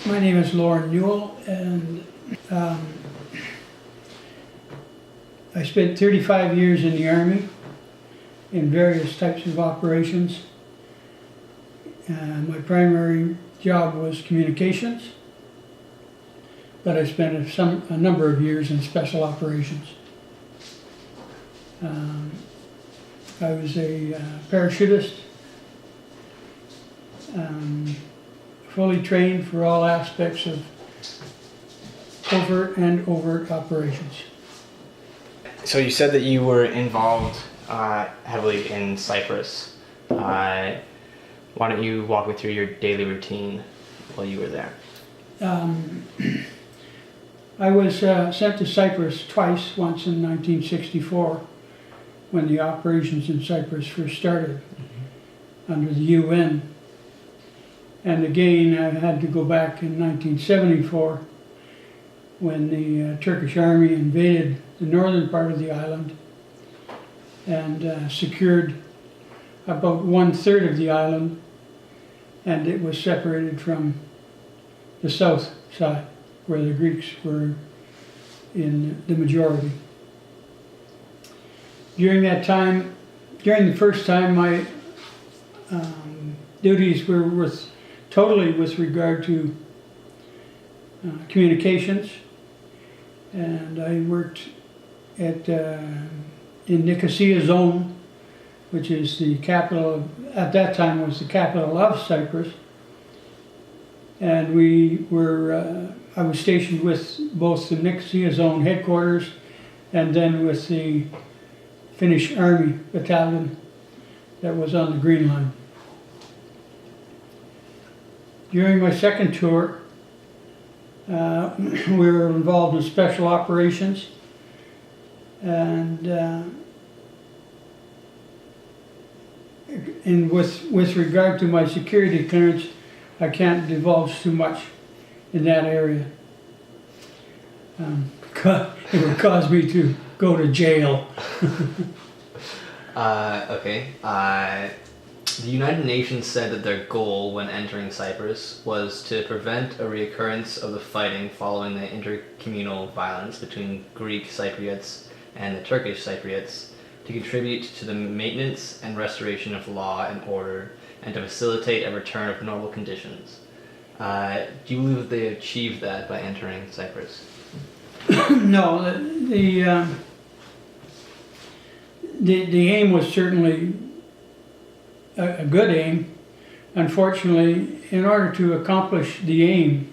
My name is Lauren Newell, and I spent 35 years in the Army in various types of operations. My primary job was communications, but I spent a number of years in special operations. I was a parachutist, fully trained for all aspects of covert and overt operations. So you said that you were involved heavily in Cyprus. Why don't you walk me through your daily routine while you were there? I was sent to Cyprus twice, once in 1964 when the operations in Cyprus first started under the UN. And again, I had to go back in 1974 when the Turkish army invaded the northern part of the island and secured about 1/3 of the island, and it was separated from the south side where the Greeks were in the majority. During that time, during the first time, my duties were totally with regard to communications, and I worked in Nicosia Zone, which is the capital of, at that time was the capital of Cyprus, and I was stationed with both the Nicosia Zone headquarters and then with the Finnish Army battalion that was on the Green Line. During my second tour, we were involved in special operations, and with regard to my security clearance, I can't divulge too much in that area. It would cause me to go to jail. Okay. The United Nations said that their goal when entering Cyprus was to prevent a reoccurrence of the fighting following the intercommunal violence between Greek Cypriots and the Turkish Cypriots, to contribute to the maintenance and restoration of law and order, and to facilitate a return of normal conditions. Do you believe that they achieved that by entering Cyprus? No, the aim was certainly a good aim. Unfortunately, in order to accomplish the aim,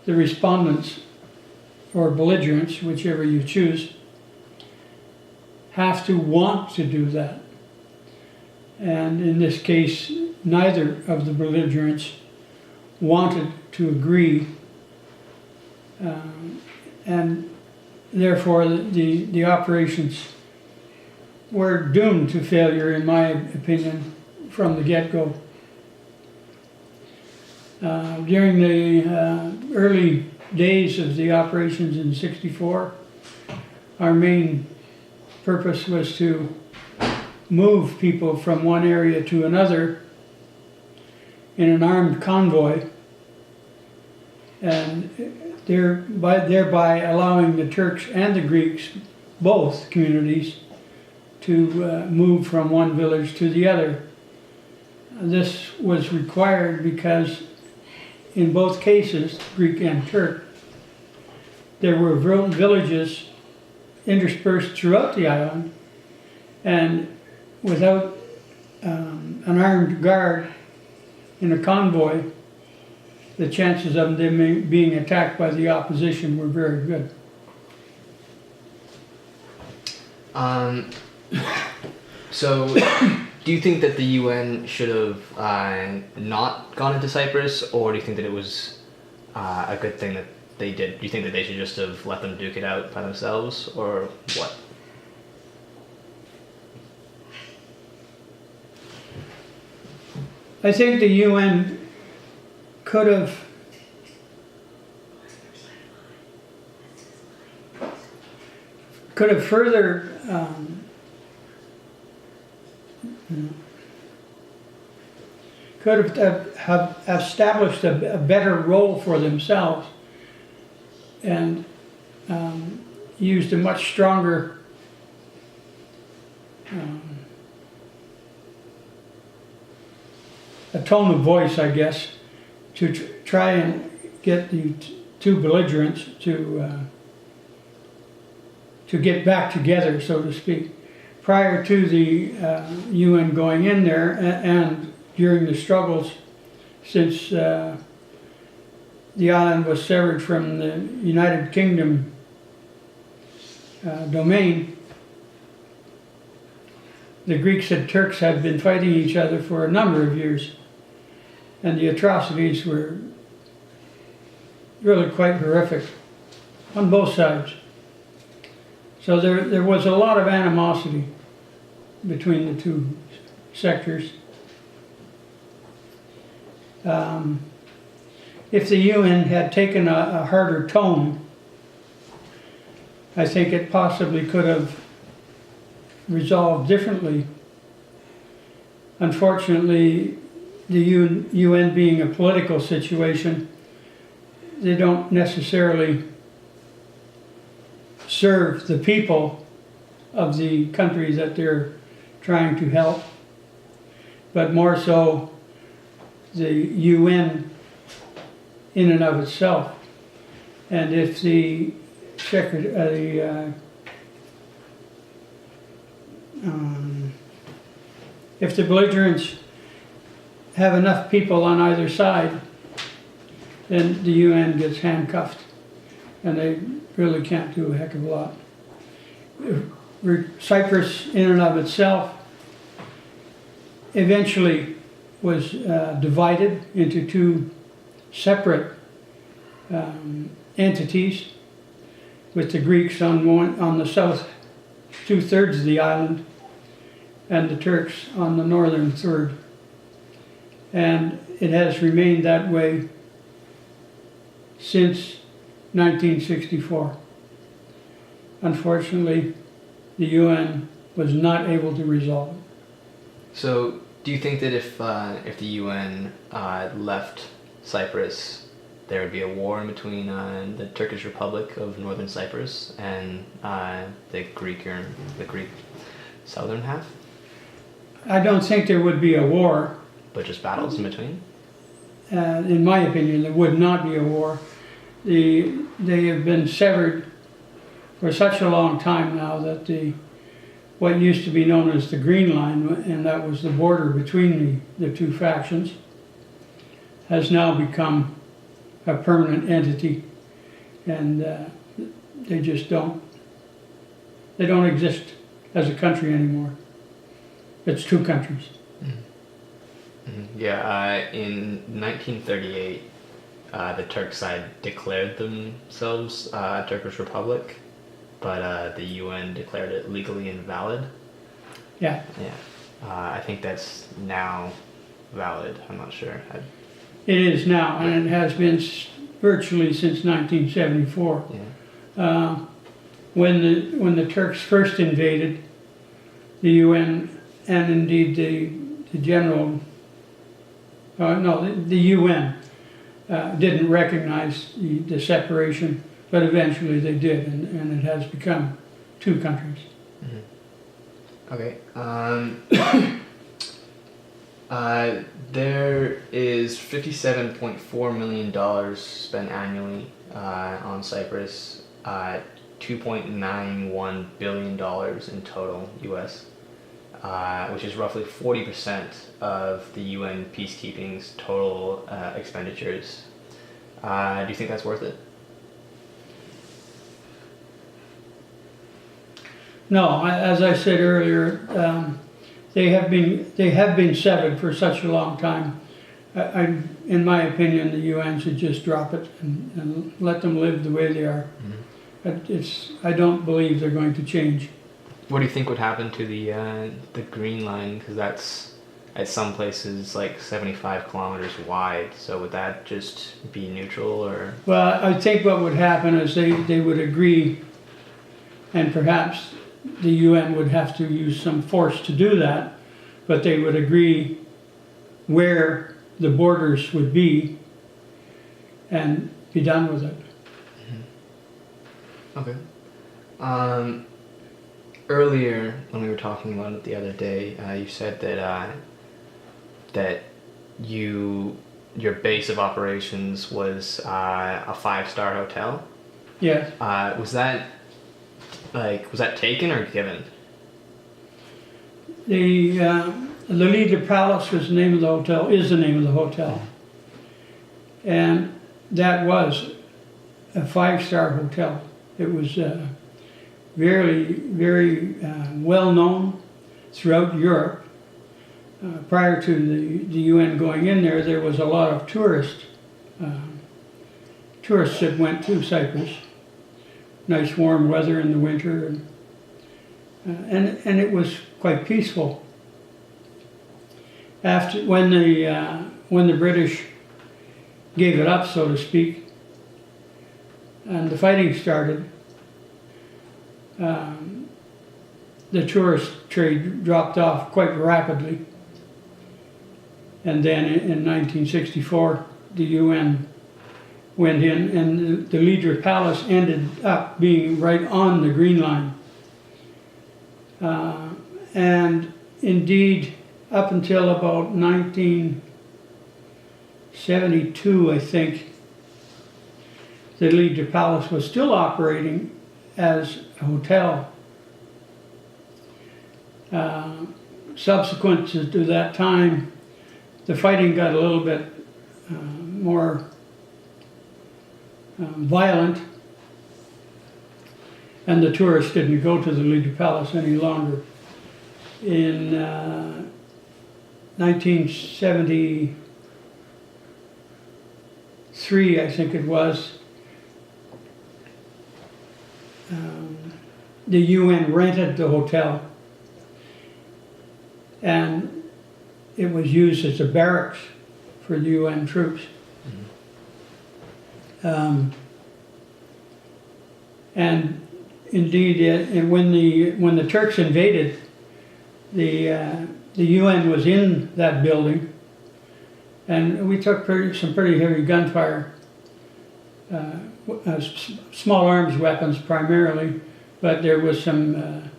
the respondents, or belligerents, whichever you choose, have to want to do that. And in this case, neither of the belligerents wanted to agree, and therefore the operations were doomed to failure, in my opinion, from the get-go. During the early days of the operations in '64, our main purpose was to move people from one area to another in an armed convoy, and thereby allowing the Turks and the Greeks, both communities, to move from one village to the other. This was required because in both cases, Greek and Turk, there were villages interspersed throughout the island, and without an armed guard in a convoy, the chances of them being attacked by the opposition were very good. So, do you think that the UN should have not gone into Cyprus, or do you think that it was a good thing that they did? Do you think that they should just have let them duke it out by themselves, or what? I think the UN could have further could have established a better role for themselves and used a much stronger a tone of voice, I guess, to try and get the two belligerents to get back together, so to speak. Prior to the UN going in there and during the struggles, since the island was severed from the United Kingdom domain, the Greeks and Turks had been fighting each other for a number of years, and the atrocities were really quite horrific on both sides. So there was a lot of animosity between the two sectors. If the UN had taken a harder tone, I think it possibly could have resolved differently. Unfortunately, the UN being a political situation, they don't necessarily serve the people of the country that they're trying to help, but more so the UN in and of itself. And if the if the belligerents have enough people on either side, then the UN gets handcuffed, and they really can't do a heck of a lot. Cyprus in and of itself eventually was divided into two separate entities, with the Greeks on the south 2/3 of the island and the Turks on the northern third. And it has remained that way since 1964. Unfortunately, the UN was not able to resolve it. So, do you think that if the UN left Cyprus, there would be a war in between the Turkish Republic of Northern Cyprus and the Greek southern half? I don't think there would be a war. But just battles in between? In my opinion, there would not be a war. They have been severed for such a long time now that what used to be known as the Green Line, and that was the border between the two factions, has now become a permanent entity, and they just don't exist as a country anymore. It's two countries. Yeah, in 1938, the Turk side declared themselves a Turkish Republic, but the UN declared it legally invalid. Yeah. Yeah. I think that's now valid. I'm not sure. It is now, and it has been virtually since 1974. Yeah. When the Turks first invaded, the UN and indeed the general, the UN didn't recognize the separation, but eventually they did, and it has become two countries. Mm-hmm. Okay. There is $57.4 million spent annually on Cyprus, $2.91 billion in total US, which is roughly 40% of the UN peacekeeping's total expenditures. Do you think that's worth it? No, as I said earlier, they have been severed for such a long time. In my opinion, the UN should just drop it and let them live the way they are. Mm-hmm. I don't believe they're going to change. What do you think would happen to the Green Line? Because that's at some places like 75 kilometers wide. So would that just be neutral, or? Well, I think what would happen is they would agree, and perhaps the UN would have to use some force to do that, but they would agree where the borders would be and be done with it. Okay. Earlier, when we were talking about it the other day, you said that your base of operations was a 5-star hotel. Yes. Was that taken or given? The Leader Palace was the name of the hotel, is the name of the hotel. And that was a 5-star hotel. It was very well known throughout Europe. Prior to the UN going in there, there was a lot of tourists that went to Cyprus. Nice warm weather in the winter, and it was quite peaceful. After when the British gave it up, so to speak, and the fighting started, the tourist trade dropped off quite rapidly. And then in 1964, the UN went in, and the Leader Palace ended up being right on the Green Line. And indeed, up until about 1972, I think, the Leader Palace was still operating as a hotel. Subsequent to that time, the fighting got a little bit more violent, and the tourists didn't go to the Leader Palace any longer. In 1973, I think it was, the UN rented the hotel, and it was used as a barracks for the UN troops. And indeed, when the Turks invaded, the UN was in that building, and we took some pretty heavy gunfire, small arms weapons primarily, but there was some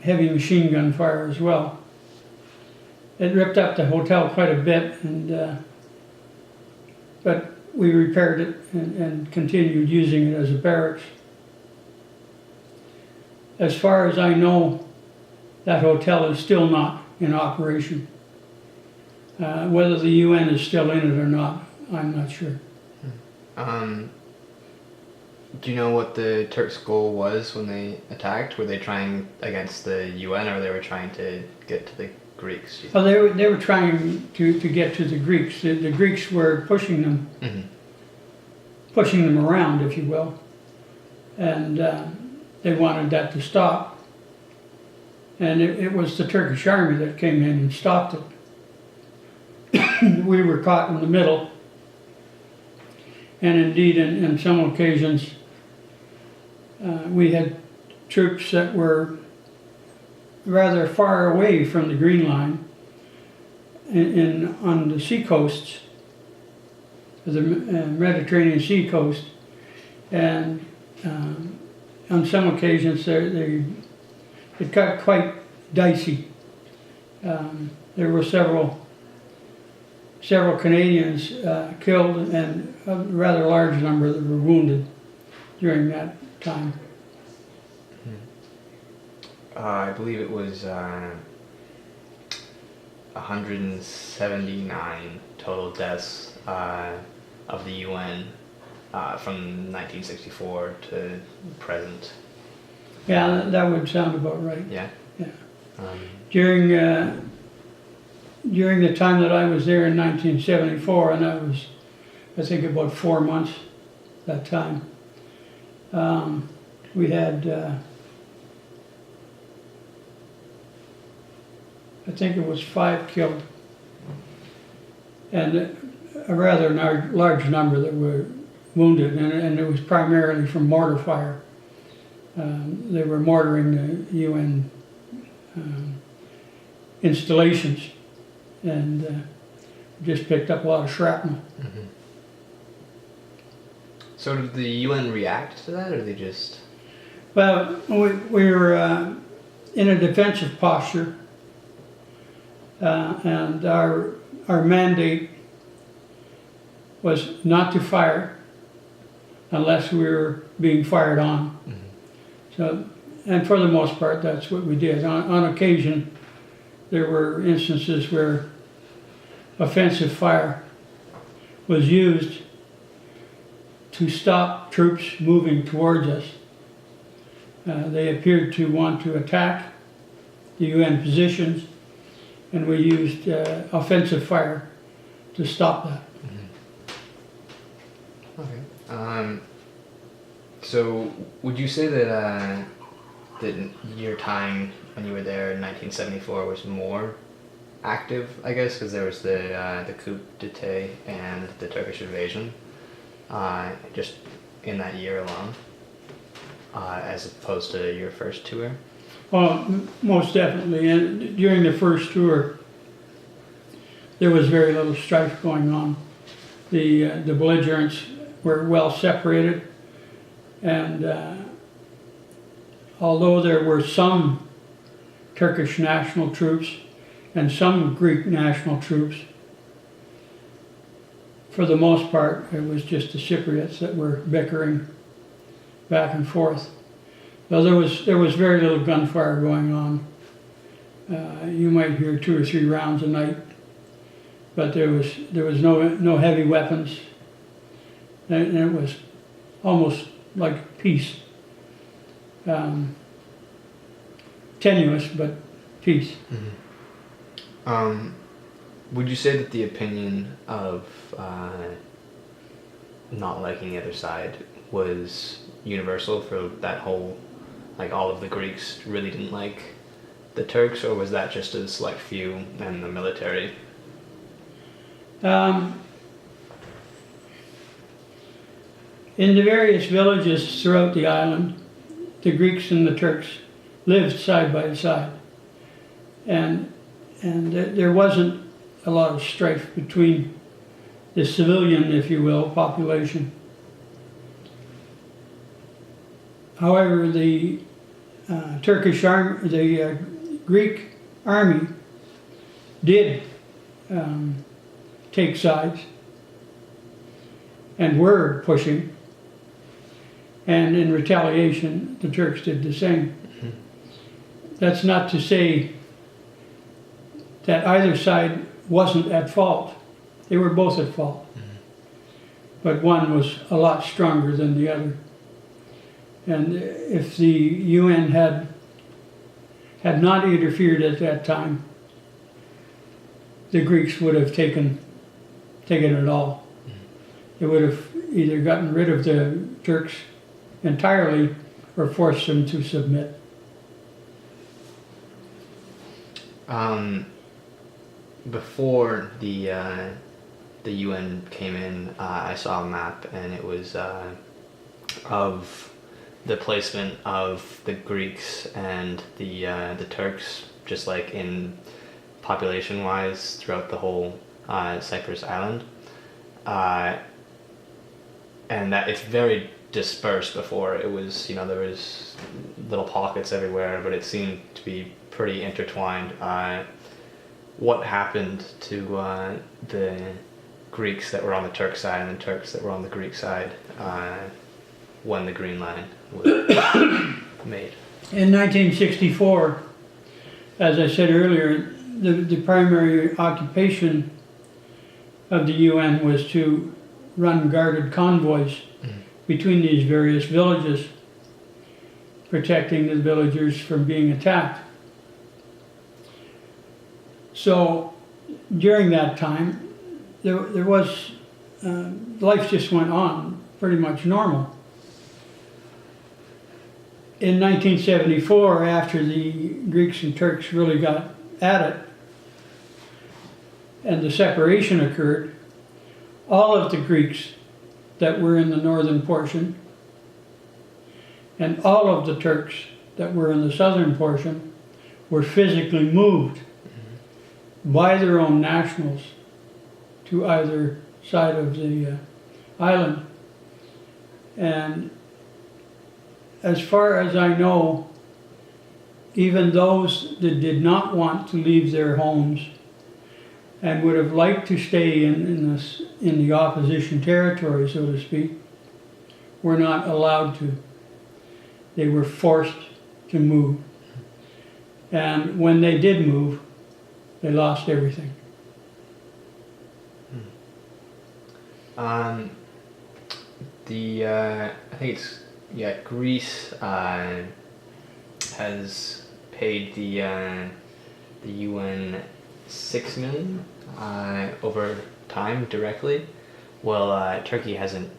heavy machine gun fire as well. It ripped up the hotel quite a bit, but we repaired it and continued using it as a barracks. As far as I know, that hotel is still not in operation. Whether the UN is still in it or not, I'm not sure. Do you know what the Turks' goal was when they attacked? Were they trying against the UN, or they were trying to get to the Greeks? Well, they were trying to get to the Greeks. The Greeks were pushing them, pushing them around, if you will, and they wanted that to stop. And it was the Turkish army that came in and stopped it. We were caught in the middle, and indeed, in some occasions, we had troops that were rather far away from the Green Line on the sea coasts, the Mediterranean Sea coast, and on some occasions it got quite dicey. There were several Canadians killed, and a rather large number that were wounded during that time. I believe it was 179 total deaths of the UN from 1964 to present. Yeah, that would sound about right. Yeah. Yeah. During the time that I was there in 1974, and I was, I think, about 4 months that time, we had, I think it was 5 killed, and a rather large number that were wounded, and it was primarily from mortar fire. They were mortaring the UN installations, and just picked up a lot of shrapnel. Mm-hmm. So did the UN react to that, or they just? Well, we were in a defensive posture, and our mandate was not to fire unless we were being fired on. Mm-hmm. So, and for the most part, that's what we did. On occasion, there were instances where offensive fire was used to stop troops moving towards us. They appeared to want to attack the UN positions, and we used offensive fire to stop that. Okay. So would you say that that your time when you were there in 1974 was more active, I guess, because there was the coup d'etat and the Turkish invasion, just in that year alone, as opposed to your first tour? Well, most definitely. And during the first tour, there was very little strife going on. The belligerents were well separated, and although there were some Turkish national troops and some Greek national troops, for the most part, it was just the Cypriots that were bickering back and forth. Well, there was very little gunfire going on. You might hear 2 or 3 rounds a night, but there was no heavy weapons, and it was almost like peace. Tenuous, but peace. Mm-hmm. Would you say that the opinion of not liking the other side was universal for that whole, like all of the Greeks really didn't like the Turks, or was that just a select few and the military? In the various villages throughout the island, the Greeks and the Turks lived side by side, and there wasn't a lot of strife between the civilian, if you will, population. However, the Greek army did take sides and were pushing, and in retaliation, the Turks did the same. Mm-hmm. That's not to say that either side wasn't at fault. They were both at fault. Mm-hmm. But one was a lot stronger than the other. And if the UN had not interfered at that time, the Greeks would have taken it all. Mm-hmm. They would have either gotten rid of the Turks entirely or forced them to submit. Before the UN came in, I saw a map, and it was of the placement of the Greeks and the Turks, just like in population-wise throughout the whole Cyprus island, and that it's very dispersed. Before it was, there was little pockets everywhere, but it seemed to be pretty intertwined. What happened to the Greeks that were on the Turk side and the Turks that were on the Greek side when the Green Line was made? In 1964, as I said earlier, the primary occupation of the UN was to run guarded convoys between these various villages, protecting the villagers from being attacked. So during that time, there was, life just went on pretty much normal. In 1974, after the Greeks and Turks really got at it, and the separation occurred, all of the Greeks that were in the northern portion and all of the Turks that were in the southern portion were physically moved by their own nationals to either side of the island. And as far as I know, even those that did not want to leave their homes and would have liked to stay in the opposition territory, so to speak, were not allowed to. They were forced to move. And when they did move, they lost everything. I think it's, Greece has paid the UN 6 million over time directly. Well, Turkey hasn't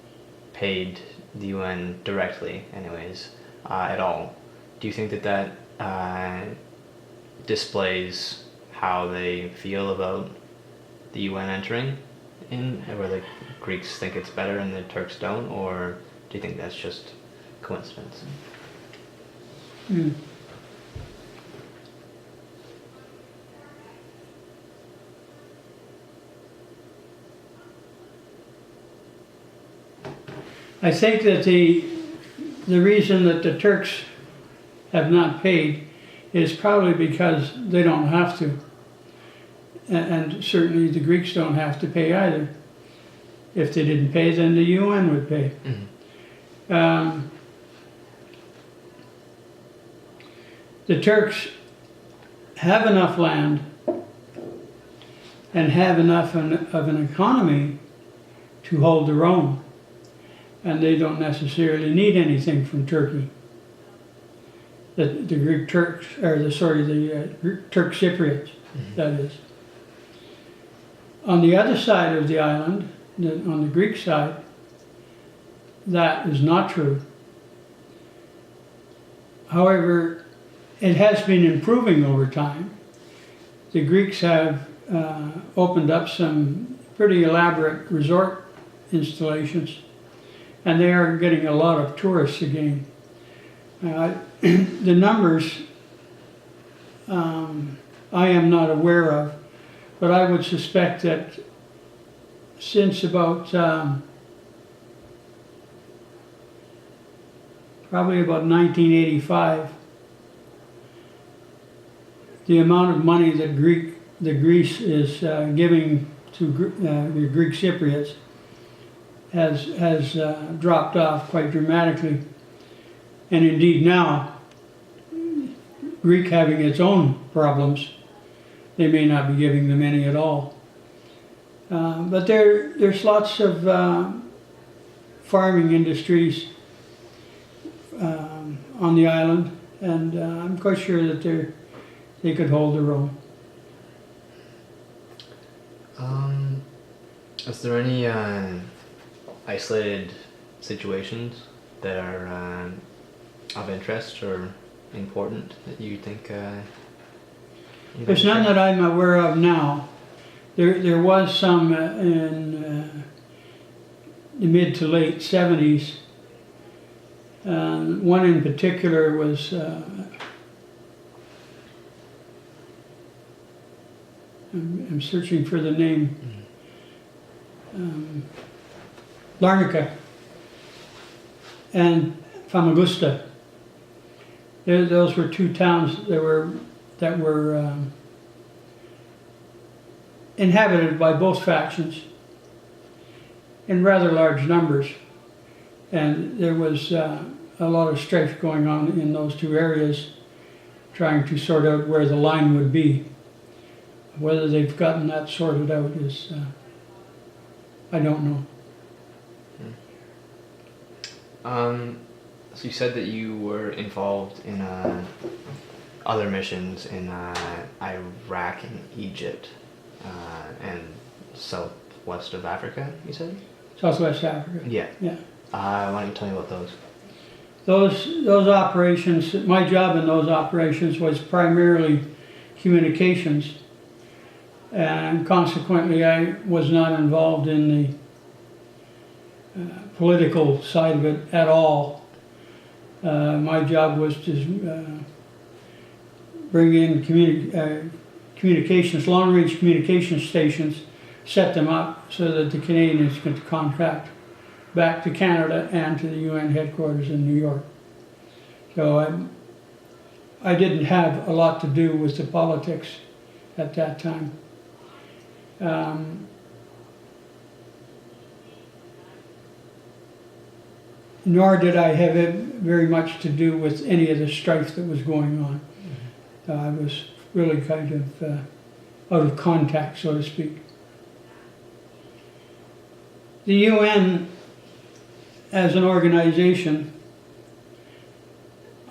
paid the UN directly, anyways, at all. Do you think that displays how they feel about the UN entering in, where the Greeks think it's better and the Turks don't, or do you think that's just coincidence? Mm. I think that the reason that the Turks have not paid is probably because they don't have to. And certainly the Greeks don't have to pay either. If they didn't pay, then the UN would pay. Mm-hmm. The Turks have enough land and have enough of an economy to hold their own. And they don't necessarily need anything from Turkey. The Greek Turks, or the Turk Cypriots, Mm-hmm. that is. On the other side of the island, on the Greek side, that is not true. However, it has been improving over time. The Greeks have opened up some pretty elaborate resort installations, and they are getting a lot of tourists again. The numbers I am not aware of, but I would suspect that since about probably about 1985, the amount of money that Greece is giving to the Greek Cypriots has dropped off quite dramatically. And indeed now, Greek having its own problems, they may not be giving them any at all. But there's lots of farming industries on the island, and I'm quite sure that they could hold their own. Is there any isolated situations that are of interest or important that you think? There's none that I'm aware of now. There was some in the mid to late 70s. One in particular was I'm searching for the name. Larnaca and Famagusta. Those were two towns that were inhabited by both factions in rather large numbers, and there was a lot of strife going on in those two areas, trying to sort out where the line would be. Whether they've gotten that sorted out is I don't know. So you said that you were involved in other missions in Iraq and Egypt and southwest of Africa, you said? Southwest Africa. Yeah. Yeah. Why don't you tell me about those? Those operations, my job in those operations was primarily communications, and consequently I was not involved in the political side of it at all. My job was to bring in communications, long-range communication stations, set them up so that the Canadians could contract back to Canada and to the UN headquarters in New York. So I didn't have a lot to do with the politics at that time. Nor did I have very much to do with any of the strife that was going on. I was really kind of out of contact, so to speak. The UN as an organization,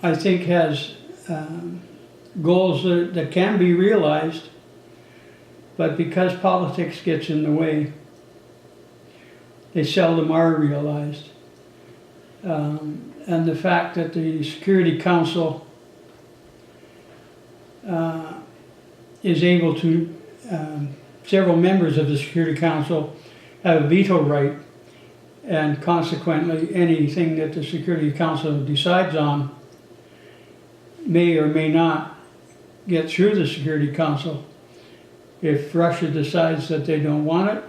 I think, has goals that can be realized, but because politics gets in the way, they seldom are realized. And the fact that the Security Council is able to, several members of the Security Council have a veto right, and consequently anything that the Security Council decides on may or may not get through the Security Council. If Russia decides that they don't want it,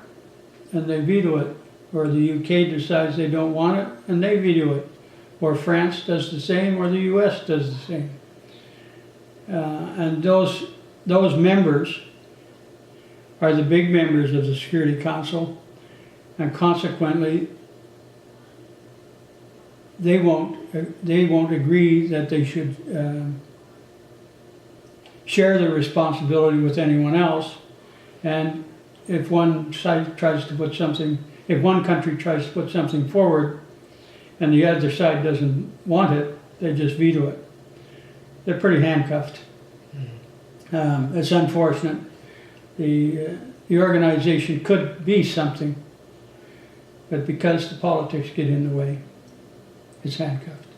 and they veto it, or the UK decides they don't want it, and they veto it, or France does the same, or the US does the same. And those members are the big members of the Security Council, and consequently they won't agree that they should share the responsibility with anyone else. And if one side tries to put something, if one country tries to put something forward and the other side doesn't want it, they just veto it. They're pretty handcuffed. It's unfortunate. The organization could be something, but because the politics get in the way, it's handcuffed.